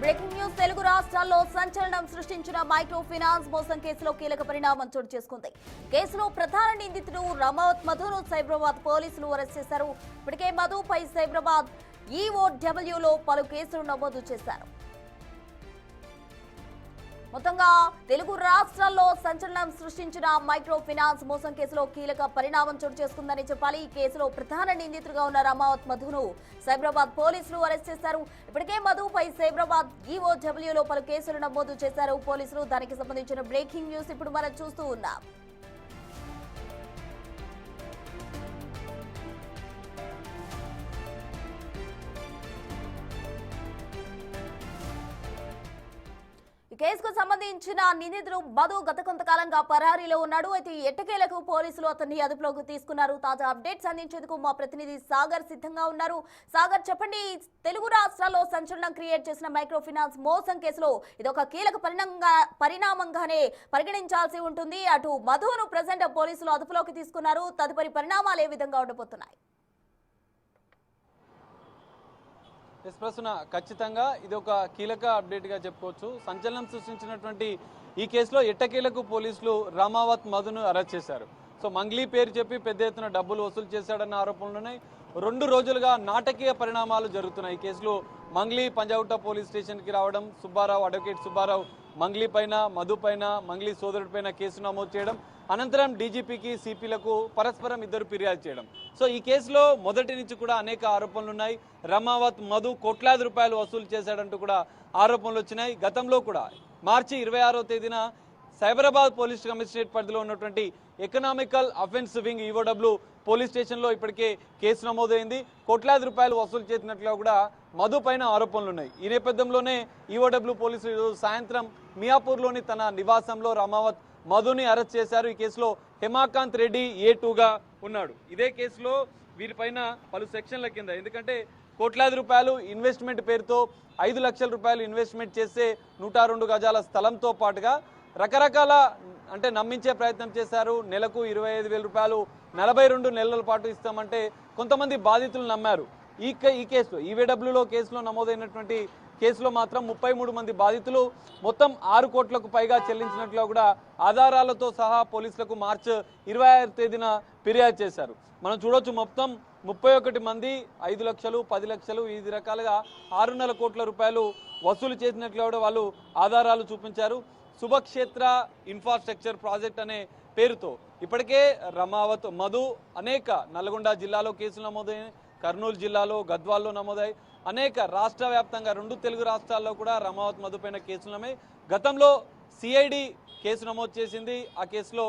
Breaking news Telugu రాష్ట్రాల్లో సంచలనం సృష్టించిన మైక్రో ఫైనాన్స్ మోసం కేసులో కీలక పరిణామం చోటు చేసుకుంది. కేసులో ప్రధాన నిందితుడు రమావత్ మధును సైబరాబాద్ పోలీసులు అరెస్ట్ చేశారు. ఇప్పటికే మధుపై సైబరాబాద్ ఈఓడబ్ల్యూలో పలు కేసులు నమోదు చేశారు. మొత్తంగా తెలుగు రాష్ట్రాల్లో సంచలనం సృష్టించిన మైక్రో ఫైనాన్స్ మోసం కేసులో కీలక పరిణామం చోటు చేసుకుందని చెప్పాలి. ఈ కేసులో ప్రధాన నిందితుడిగా ఉన్న రమావత్ మధును సైబరాబాద్ పోలీసులు అరెస్ట్ చేశారు. ఇప్పటికే మధుపై సైబరాబాద్ ఈఓడబ్ల్యూలో పలు కేసులు నమోదు చేశారు పోలీసులు. దానికి సంబంధించిన బ్రేకింగ్ న్యూస్ ఇప్పుడు మనం చూస్తూ ఉన్నాం. కేసుకు సంబంధించిన నిందితుడు మధు గత కొంతకాలంగా పరారీలో ఉన్నాడు. అయితే ఎట్టకేలకు పోలీసులు అతన్ని అదుపులోకి తీసుకున్నారు. తాజా అప్డేట్స్ అందించేందుకు మా ప్రతినిధి సాగర్ సిద్ధంగా ఉన్నారు. సాగర్, చెప్పండి, తెలుగు రాష్ట్రాల్లో సంచలనం క్రియేట్ చేసిన మైక్రో ఫైనాన్స్ మోసం కేసులో ఇదొక కీలక పరిణామంగానే పరిగణించాల్సి ఉంటుంది. అటు మధును ప్రెజెంట్ పోలీసులు అదుపులోకి తీసుకున్నారు. తదుపరి పరిణామాలు ఏ విధంగా ఉండబోతున్నాయి? ప్రస్తుతం ఖచ్చితంగా ఇది ఒక కీలక అప్డేట్గా చెప్పుకోవచ్చు. సంచలనం సృష్టించినటువంటి ఈ కేసులో ఎట్టకేలకు పోలీసులు రమావత్ మధును అరెస్ట్ చేశారు. సో మంగ్లీ పేరు చెప్పి పెద్ద ఎత్తున డబ్బులు వసూలు చేశాడన్న ఆరోపణలున్నాయి. 2 రోజులుగా నాటకీయ పరిణామాలు జరుగుతున్నాయి. ఈ కేసులో మంగ్లీ పంజాగుట్ట పోలీస్ స్టేషన్కి రావడం, అడ్వకేట్ సుబ్బారావు మంగ్లీ పైన, మధు పైన, మంగ్లీ సోదరుడి పైన కేసు నమోదు చేయడం, అనంతరం డీజీపీకి సిపిలకు పరస్పరం ఇద్దరు ఫిర్యాదు చేయడం. సో ఈ కేసులో మొదటి నుంచి కూడా అనేక ఆరోపణలు ఉన్నాయి. రమావత్ మధు కోట్లాది రూపాయలు వసూలు చేశాడంటూ కూడా ఆరోపణలు వచ్చినాయి. గతంలో కూడా మార్చి 26వ తేదీన సైబరాబాద్ పోలీస్ కమిషనరేట్ పరిధిలో ఉన్నటువంటి economical offence wing EOW police స్టేషన్లో ఇప్పటికే కేసు నమోదైంది. కోట్లాది రూపాయలు వసూలు చేసినట్లుగా కూడా మధు పైన ఆరోపణలు ఉన్నాయి. ఈ నేపథ్యంలోనే ఈఓడబ్ల్యూ పోలీసులు సాయంత్రం మియాపూర్లోని తన నివాసంలో రమావత్ మధుని అరెస్ట్ చేశారు. ఈ కేసులో హేమాకాంత్ రెడ్డి A2గా ఉన్నాడు. ఇదే కేసులో వీరిపైన పలు సెక్షన్ల కింద, ఎందుకంటే కోట్లాది రూపాయలు ఇన్వెస్ట్మెంట్ పేరుతో 5 లక్షల రూపాయలు ఇన్వెస్ట్మెంట్ చేసే 102 గజాల స్థలంతో పాటుగా రకరకాల నమ్మించే ప్రయత్నం చేశారు. నెలకు 25,000 రూపాయలు 42 నెలల పాటు ఇస్తామంటే కొంతమంది బాధితులు నమ్మారు. ఈ కేసులో ఈఓడబ్ల్యూలో కేసులో నమోదైనటువంటి కేసులో మాత్రం 33 మంది బాధితులు మొత్తం 6 కోట్లకు పైగా చెల్లించినట్లు కూడా ఆధారాలతో సహా పోలీసులకు మార్చి 26వ తేదీన ఫిర్యాదు చేశారు. మనం చూడొచ్చు, మొత్తం 31 మంది 5 లక్షలు, 10 లక్షలు, ఈ రకాలుగా 6.5 కోట్ల రూపాయలు వసూలు చేసినట్లు కూడా వాళ్ళు ఆధారాలు చూపించారు. శుభక్షేత్ర ఇన్ఫ్రాస్ట్రక్చర్ ప్రాజెక్ట్ అనే పేరుతో ఇప్పటికే రమావత్ మధు అనేక నల్గొండ జిల్లాలో కేసులు నమోదయ్యాయి, కర్నూలు జిల్లాలో, గద్వాల్లో నమోదయ్యాయి. అనేక రాష్ట్ర వ్యాప్తంగా 2 తెలుగు రాష్ట్రాల్లో కూడా రమావత్ మధు పైన కేసులున్నాయి. గతంలో సిఐడి కేసు నమోదు చేసింది. ఆ కేసులో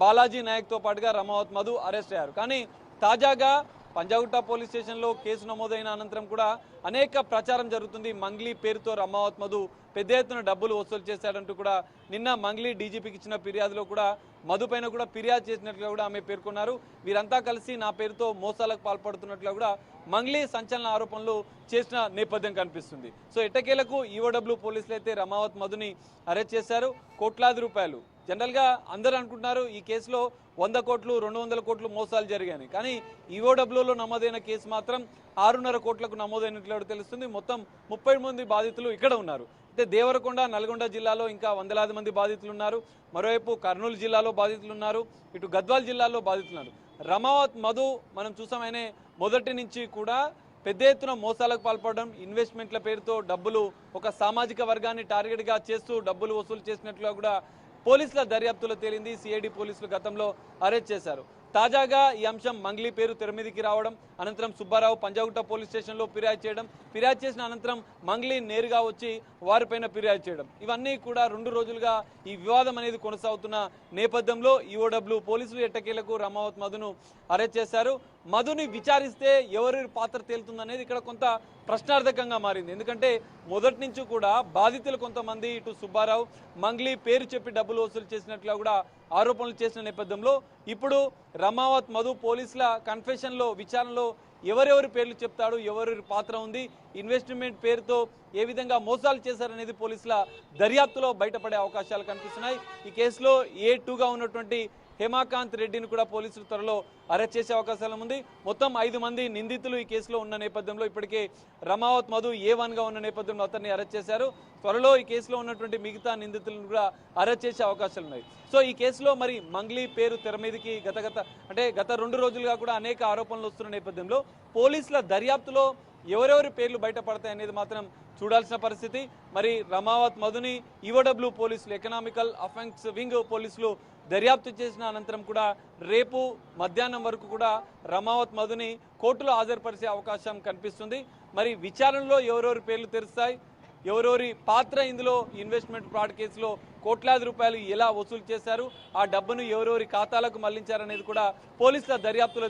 బాలాజీ నాయక్తో పాటుగా రమావత్ మధు అరెస్ట్ అయ్యారు. కానీ తాజాగా పంజాగుట్ట పోలీస్ స్టేషన్లో కేసు నమోదైన అనంతరం కూడా అనేక ప్రచారం జరుగుతుంది. మంగ్లీ పేరుతో రమావత్ మధు పెద్ద ఎత్తున డబ్బులు వసూలు చేశాడంటూ కూడా నిన్న మంగ్లీ డీజీపీకి ఇచ్చిన ఫిర్యాదులో కూడా మధు పైన కూడా ఫిర్యాదు చేసినట్లుగా కూడా ఆమె పేర్కొన్నారు. వీరంతా కలిసి నా పేరుతో మోసాలకు పాల్పడుతున్నట్లుగా కూడా మంగ్లీ సంచలన ఆరోపణలు చేసిన నేపథ్యం కనిపిస్తుంది. సో ఎట్టకేలకు ఈఓడబ్ల్యూ పోలీసులు అయితే రమావత్ మధుని అరెస్ట్ చేశారు. కోట్లాది రూపాయలు, జనరల్గా అందరూ అనుకుంటున్నారు ఈ కేసులో 100 కోట్లు, 200 కోట్లు మోసాలు జరిగాయి. కానీ ఈఓడబ్ల్యూలో నమోదైన కేసు మాత్రం 6.5 కోట్లకు నమోదైనట్లు తెలుస్తుంది. మొత్తం 30 మంది బాధితులు ఇక్కడ ఉన్నారు. అయితే దేవరకొండ, నల్గొండ జిల్లాలో ఇంకా వందలాది మంది బాధితులు ఉన్నారు. మరోవైపు కర్నూలు జిల్లాలో బాధితులు ఉన్నారు. ఇటు గద్వాల్ జిల్లాలో బాధితులు ఉన్నారు. రమావత్ మధు మనం చూసాం, ఆయన మొదటి నుంచి కూడా పెద్ద ఎత్తున మోసాలకు పాల్పడడం, ఇన్వెస్ట్మెంట్ల పేరుతో డబ్బులు ఒక సామాజిక వర్గాన్ని టార్గెట్గా చేస్తూ డబ్బులు వసూలు చేసినట్లుగా కూడా పోలీసుల దర్యాప్తులో తేలింది. సిఐడి పోలీసులు గతంలో అరెస్ట్ చేశారు. తాజాగా ఈ అంశం మంగ్లీ పేరు తెర మీదకి రావడం, అనంతరం సుబ్బారావు పంజాగుట్ట పోలీస్ స్టేషన్లో ఫిర్యాదు చేయడం, ఫిర్యాదు చేసిన అనంతరం మంగ్లీ నేరుగా వచ్చి వారిపైన ఫిర్యాదు చేయడం, ఇవన్నీ కూడా 2 రోజులుగా ఈ వివాదం అనేది కొనసాగుతున్న నేపథ్యంలో ఈఓడబ్ల్యూ పోలీసులు ఎట్టకేలకు రమావత్ మధును అరెస్ట్ చేశారు. మధుని విచారిస్తే ఎవరి పాత్ర తేలుతుందనేది ఇక్కడ కొంత ప్రశ్నార్థకంగా మారింది. ఎందుకంటే మొదటి నుంచి కూడా బాధితులు కొంతమంది ఇటు సుబ్బారావు మంగ్లీ పేరు చెప్పి డబ్బులు వసూలు చేసినట్లుగా కూడా ఆరోపణలు చేసిన నేపథ్యంలో ఇప్పుడు రమావత్ మధు పోలీసుల కన్ఫెషన్లో విచారణలో ఎవరెవరి పేర్లు చెప్తాడు, ఎవరి పాత్ర ఉంది, ఇన్వెస్ట్మెంట్ పేరుతో ఏ విధంగా మోసాలు చేశారనేది పోలీసుల దర్యాప్తులో బయటపడే అవకాశాలు కనిపిస్తున్నాయి. ఈ కేసులో A2గా ఉన్నటువంటి హేమాకాంత్ రెడ్డిని కూడా పోలీసులు త్వరలో అరెస్ట్ చేసే అవకాశాలు ఉంది. మొత్తం 5 మంది నిందితులు ఈ కేసులో ఉన్న నేపథ్యంలో ఇప్పటికే రమావత్ మధు A1 గా ఉన్న నేపథ్యంలో అతన్ని అరెస్ట్ చేశారు. త్వరలో ఈ కేసులో ఉన్నటువంటి మిగతా నిందితులను కూడా అరెస్ట్ చేసే అవకాశాలు ఉన్నాయి. సో ఈ కేసులో మరి మంగ్లీ పేరు తెర మీదకి గత 2 రోజులుగా కూడా అనేక ఆరోపణలు వస్తున్న నేపథ్యంలో పోలీసుల దర్యాప్తులో ఎవరెవరి పేర్లు బయటపడతాయి అనేది మాత్రం చూడాల్సిన పరిస్థితి. మరి రమావత్ మధుని ఈఓడబ్ల్యూ పోలీసులు, ఎకనామికల్ అఫెన్స్ వింగ్ పోలీసులు దర్యాప్తు చేసిన అనంతరం కూడా రేపు మధ్యాహ్నం వరకు కూడా రమావత్ మధుని కోర్టులో హాజరుపరిచే అవకాశం కనిపిస్తుంది. మరి విచారణలో ఎవరెవరి పేర్లు తెరుస్తాయి, ఎవరెవరి పాత్ర ఇందులో ఇన్వెస్ట్మెంట్ ఫ్రాడ్ కేసులో కోట్లాది రూపాయలు ఎలా వసూలు చేశారు, ఆ డబ్బును ఎవరెవరి ఖాతాలకు మళ్లించారనేది కూడా పోలీసుల దర్యాప్తులో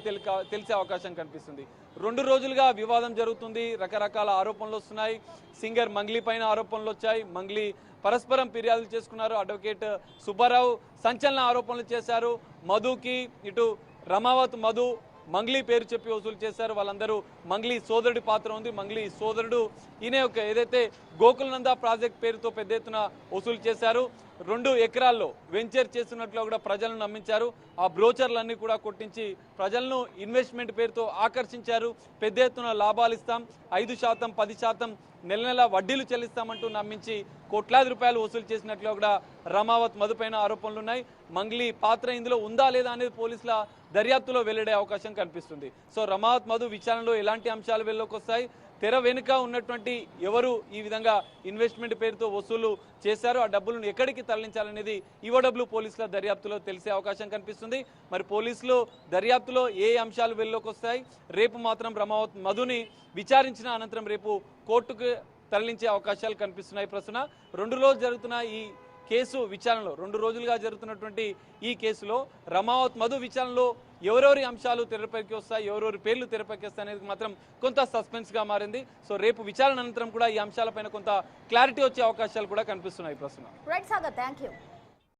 తెలిసే అవకాశం కనిపిస్తుంది. 2 రోజులుగా వివాదం జరుగుతుంది, రకరకాల ఆరోపణలు వస్తున్నాయి. సింగర్ మంగ్లీ పైన ఆరోపణలు వచ్చాయి. మంగ్లీ పరస్పరం ఫిర్యాదులు చేసుకున్నారు. అడ్వకేట్ సుబ్బారావు సంచలన ఆరోపణలు చేశారు. మధుకి ఇటు రమావత్ మధు మంగ్లీ పేరు చెప్పి వసూలు చేశారు. వాళ్ళందరూ మంగ్లీ సోదరుడి పాత్ర ఉంది. మంగ్లీ సోదరుడు ఈయన ఏదైతే గోకులనంద ప్రాజెక్ట్ పేరుతో పెద్ద ఎత్తున వసూలు చేశారు. 2 ఎకరాల్లో వెంచర్ చేస్తున్నట్లు కూడా ప్రజలను నమ్మించారు. ఆ బ్రోచర్లన్నీ కూడా కొట్టించి ప్రజలను ఇన్వెస్ట్మెంట్ పేరుతో ఆకర్షించారు. పెద్ద ఎత్తున లాభాలు ఇస్తాం, 5%, 10% నెల వడ్డీలు చెల్లిస్తామంటూ నమ్మించి కోట్లాది రూపాయలు వసూలు చేసినట్లు కూడా రమావత్ మధు పైన ఆరోపణలు ఉన్నాయి. మంగ్లీ పాత్ర ఇందులో ఉందా లేదా అనేది పోలీసుల దర్యాప్తులో వెల్లడే అవకాశం కనిపిస్తుంది. సో రమావత్ మధు విచారణలో ఎలాంటి అంశాలు వెల్లోకి వస్తాయి, తెర వెనుక ఉన్నటువంటి ఎవరు ఈ విధంగా ఇన్వెస్ట్మెంట్ పేరుతో వసూలు చేశారు, ఆ డబ్బులను ఎక్కడికి తరలించాలనేది ఈఓడబ్ల్యూ పోలీసుల దర్యాప్తులో తెలిసే అవకాశం కనిపిస్తుంది. మరి పోలీసులు దర్యాప్తులో ఏ అంశాలు వెల్లోకి వస్తాయి, రేపు మాత్రం రమావత్ మధుని విచారించిన అనంతరం రేపు కోర్టుకు తరలించే అవకాశాలు కనిపిస్తున్నాయి. ప్రస్తుతం 2 రోజులు జరుగుతున్న ఈ కేసు విచారణలో 2 రోజులుగా జరుగుతున్నటువంటి ఈ కేసులో రమావత్ మధు విచారణలో ఎవరెవరి అంశాలు తెరపైకి వస్తాయి, ఎవరెవరి పేర్లు తెరపైకి వస్తాయి అనేది మాత్రం కొంత సస్పెన్స్గా మారింది. సో రేపు విచారణ అనంతరం కూడా ఈ అంశాలపైన కొంత క్లారిటీ వచ్చే అవకాశాలు కూడా కనిపిస్తున్నాయి. ప్రస్తుతం రైట్ సాగర్, థ్యాంక్ యూ.